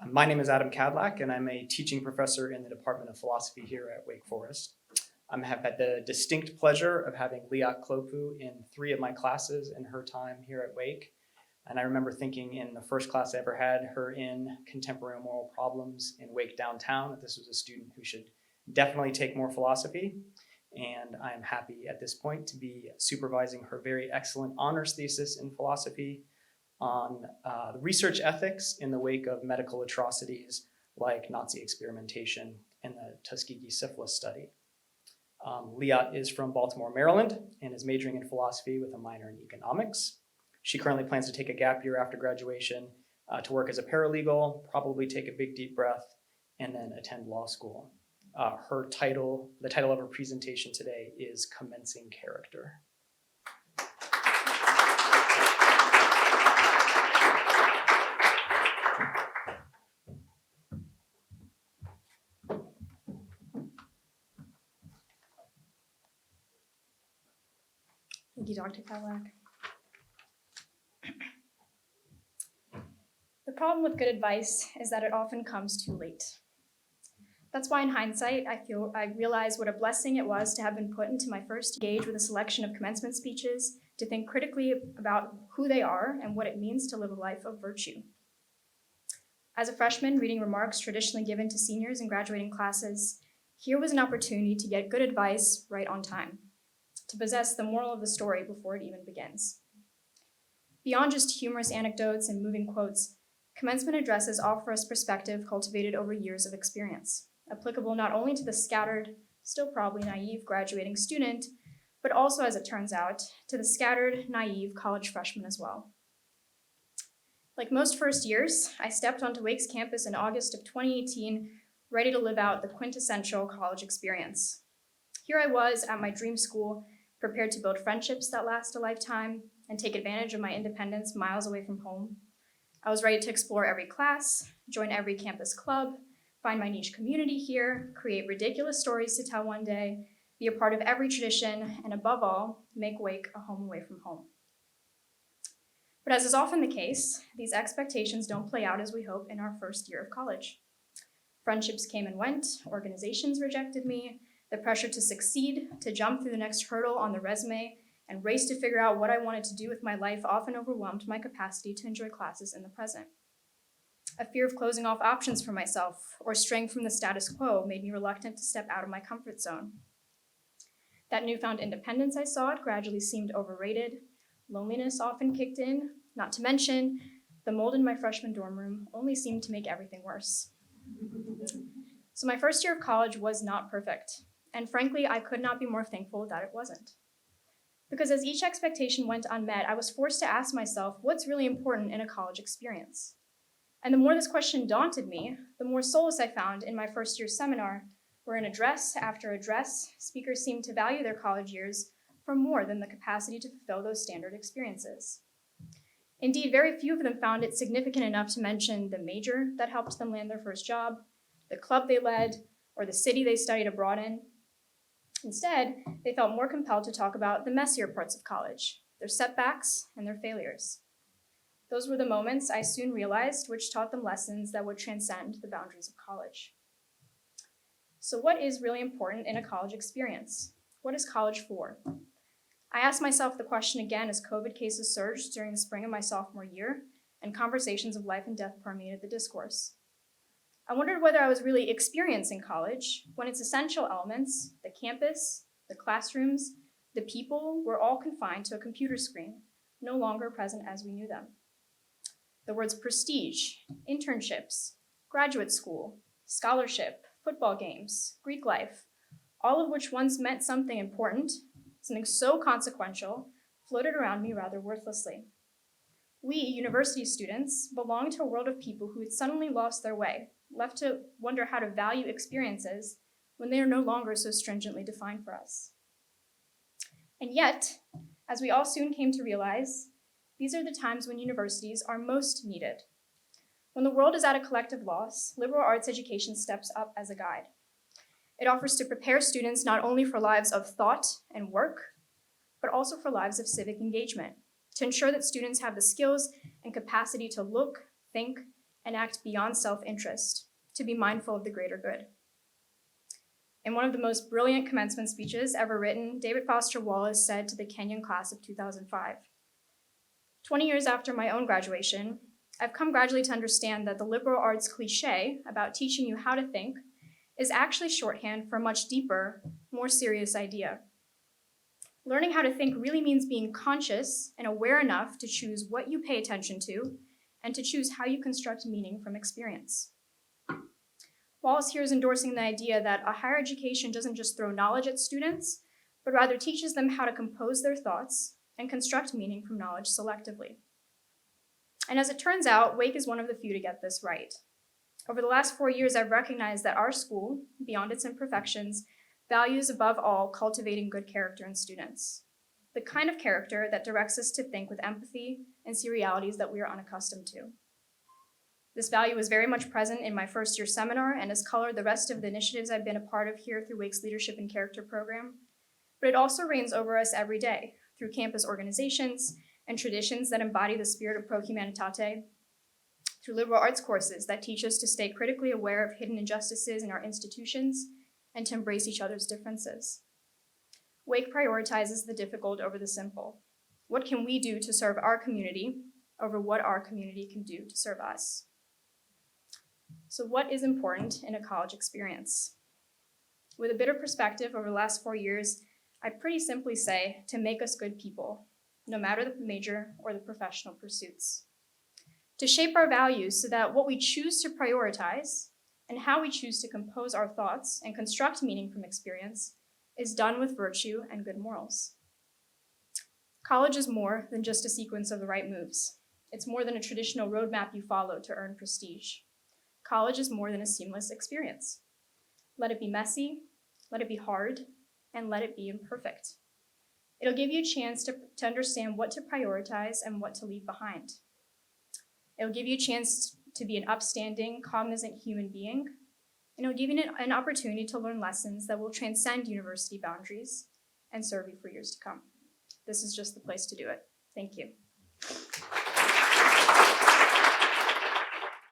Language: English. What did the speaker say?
My name is Adam Cadlack, and I'm a teaching professor in the Department of Philosophy here at Wake Forest. I have had the distinct pleasure of having Liat Klopouh in 3 of my classes in her time here at Wake. And I remember thinking in the first class I ever had her in Contemporary Moral Problems in Wake Downtown that this was a student who should definitely take more philosophy. And I am happy at this point to be supervising her very excellent honors thesis in philosophy on research ethics in the wake of medical atrocities like Nazi experimentation and the Tuskegee syphilis study. Liat is from Baltimore, Maryland, and is majoring in philosophy with a minor in economics. She currently plans to take a gap year after graduation to work as a paralegal, probably take a big deep breath, and then attend law school. The title of her presentation today is Commencing Character. Thank you, Dr. Cadlack. The problem with good advice is that it often comes too late. That's why in hindsight, I realize what a blessing it was to have been put into my first gauge with a selection of commencement speeches, to think critically about who they are and what it means to live a life of virtue. As a freshman, reading remarks traditionally given to seniors in graduating classes, here was an opportunity to get good advice right on time, to possess the moral of the story before it even begins. Beyond just humorous anecdotes and moving quotes, commencement addresses offer us perspective cultivated over years of experience, applicable not only to the scattered, still probably naive graduating student, but also, as it turns out, to the scattered, naive college freshman as well. Like most first years, I stepped onto Wake's campus in August of 2018, ready to live out the quintessential college experience. Here I was at my dream school, prepared to build friendships that last a lifetime and take advantage of my independence miles away from home. I was ready to explore every class, join every campus club, find my niche community here, create ridiculous stories to tell one day, be a part of every tradition, and above all, make Wake a home away from home. But as is often the case, these expectations don't play out as we hope in our first year of college. Friendships came and went, organizations rejected me, the pressure to succeed, to jump through the next hurdle on the resume, and race to figure out what I wanted to do with my life often overwhelmed my capacity to enjoy classes in the present. A fear of closing off options for myself or straying from the status quo made me reluctant to step out of my comfort zone. That newfound independence I sought gradually seemed overrated. Loneliness often kicked in, not to mention the mold in my freshman dorm room only seemed to make everything worse. So my first year of college was not perfect, and frankly, I could not be more thankful that it wasn't. Because as each expectation went unmet, I was forced to ask myself what's really important in a college experience. And the more this question daunted me, the more solace I found in my first year seminar, where in address after address, speakers seemed to value their college years for more than the capacity to fulfill those standard experiences. Indeed, very few of them found it significant enough to mention the major that helped them land their first job, the club they led, or the city they studied abroad in. Instead, they felt more compelled to talk about the messier parts of college, their setbacks and their failures. Those were the moments I soon realized which taught them lessons that would transcend the boundaries of college. So what is really important in a college experience? What is college for? I asked myself the question again as COVID cases surged during the spring of my sophomore year and conversations of life and death permeated the discourse. I wondered whether I was really experiencing college when its essential elements, the campus, the classrooms, the people, were all confined to a computer screen, no longer present as we knew them. The words prestige, internships, graduate school, scholarship, football games, Greek life, all of which once meant something important, something so consequential, floated around me rather worthlessly. We, university students, belong to a world of people who had suddenly lost their way, left to wonder how to value experiences when they are no longer so stringently defined for us. And yet, as we all soon came to realize, these are the times when universities are most needed. When the world is at a collective loss, liberal arts education steps up as a guide. It offers to prepare students not only for lives of thought and work, but also for lives of civic engagement, to ensure that students have the skills and capacity to look, think, and act beyond self-interest, to be mindful of the greater good. In one of the most brilliant commencement speeches ever written, David Foster Wallace said to the Kenyon class of 2005, 20 years after my own graduation, I've come gradually to understand that the liberal arts cliche about teaching you how to think is actually shorthand for a much deeper, more serious idea. Learning how to think really means being conscious and aware enough to choose what you pay attention to and to choose how you construct meaning from experience. Wallace here is endorsing the idea that a higher education doesn't just throw knowledge at students, but rather teaches them how to compose their thoughts and construct meaning from knowledge selectively. And as it turns out, Wake is one of the few to get this right. Over the last 4 years, I've recognized that our school, beyond its imperfections, values above all cultivating good character in students. The kind of character that directs us to think with empathy and see realities that we are unaccustomed to. This value was very much present in my first year seminar and has colored the rest of the initiatives I've been a part of here through Wake's Leadership and Character program. But it also reigns over us every day through campus organizations and traditions that embody the spirit of Pro Humanitate, through liberal arts courses that teach us to stay critically aware of hidden injustices in our institutions and to embrace each other's differences. Wake prioritizes the difficult over the simple. What can we do to serve our community over what our community can do to serve us? So what is important in a college experience? With a bit of perspective over the last 4 years, I'd pretty simply say to make us good people, no matter the major or the professional pursuits. To shape our values so that what we choose to prioritize and how we choose to compose our thoughts and construct meaning from experience is done with virtue and good morals. College is more than just a sequence of the right moves. It's more than a traditional roadmap you follow to earn prestige. College is more than a seamless experience. Let it be messy, let it be hard, and let it be imperfect. It'll give you a chance to understand what to prioritize and what to leave behind. It'll give you a chance to be an upstanding, cognizant human being, and it'll give you an opportunity to learn lessons that will transcend university boundaries and serve you for years to come. This is just the place to do it. Thank you.